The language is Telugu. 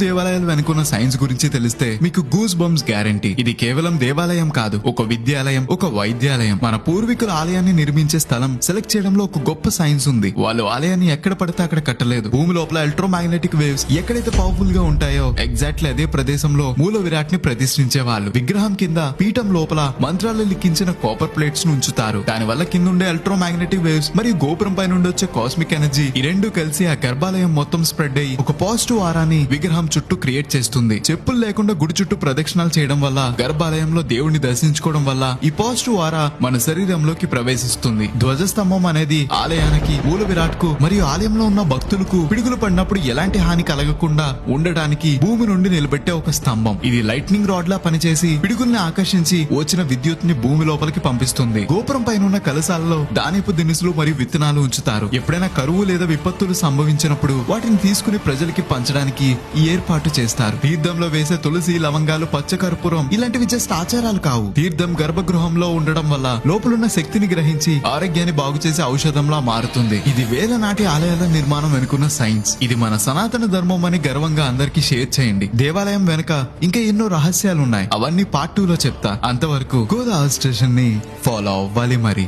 దేవాలయాలు వెనుకున్న సైన్స్ గురించి తెలిస్తే మీకు గూస్ బంప్స్ గ్యారంటీ. ఇది కేవలం దేవాలయం కాదు, ఒక విద్యాలయం, ఒక వైద్యాలయం. మన పూర్వీకుల ఆలయాన్ని నిర్మించే స్థలం సెలెక్ట్ చేయడంలో ఒక గొప్ప సైన్స్ ఉంది. వాళ్ళు ఆలయాన్ని ఎక్కడ పడితే అక్కడ కట్టలేదు. భూమి లోపల ఎలక్ట్రోమాగ్నెటిక్ వేవ్స్ ఎక్కడైతే పవర్ఫుల్ గా ఉంటాయో ఎగ్జాక్ట్లీ అదే ప్రదేశంలో మూల విరాట్ ని ప్రతిష్ఠించే వాళ్ళు. విగ్రహం కింద పీఠం లోపల మంత్రాలు లిఖించిన కాపర్ ప్లేట్స్ ను ఉంచుతారు. దాని వల్ల కింద ఉండే ఎలక్ట్రోమాగ్నెటిక్ వేవ్స్ మరియు గోపురం పై నుండి వచ్చే కాస్మిక్ ఎనర్జీ ఈ రెండు కలిసి ఆ గర్భాలయం మొత్తం స్ప్రెడ్ అయ్యి ఒక పాజిటివ్ ఆరాని విగ్రహం చుట్టూ క్రియేట్ చేస్తుంది. చెప్పులు లేకుండా గుడి చుట్టూ ప్రదక్షిణాలు చేయడం వల్ల, గర్భాలయంలో దేవుడిని దర్శించుకోవడం వల్ల ఈ పాజిటివ్ ఆరా మన శరీరంలోకి ప్రవేశిస్తుంది. ధ్వజస్తంభం అనేది ఆలయానికి, మూల విరాట్ కు మరియు ఆలయంలో ఉన్న భక్తులకు పిడుగులు పడినప్పుడు ఎలాంటి హాని కలగకుండా ఉండడానికి భూమి నుండి నిలబెట్టే ఒక స్తంభం. ఇది లైట్నింగ్ రాడ్ లా పనిచేసి పిడుగుల్ని ఆకర్షించి వచ్చిన విద్యుత్ ని భూమి లోపలికి పంపిస్తుంది. గోపురం పైన ఉన్న కలశాలలో ధాన్యపు దినుసులు మరియు విత్తనాలు ఉంచుతారు. ఎప్పుడైనా కరువు లేదా విపత్తులు సంభవించినప్పుడు వాటిని తీసుకుని ప్రజలకి పంచడానికి ఈ ఏర్పాటు చేస్తారు. తీర్థంలో వేసే తులసి, లవంగాలు, పచ్చకర్పూరం ఇలాంటివి జస్ట్ ఆచారాలు కావు. తీర్థం గర్భగృహంలో ఉండడం వల్ల లోపలున్న శక్తిని గ్రహించి ఆరోగ్యాన్ని బాగు చేసే ఔషధంలా మారుతుంది. ఇది వేల నాటి ఆలయాల నిర్మాణం వెనుకున్న సైన్స్. ఇది మన సనాతన ధర్మం అని గర్వంగా అందరికీ షేర్ చేయండి. దేవాలయం వెనుక ఇంకా ఎన్నో రహస్యాలున్నాయి. అవన్నీ పార్ట్ 2 లో చెప్తా. అంతవరకు గోదావరి స్టేషన్ ని ఫాలో అవ్వాలి మరి.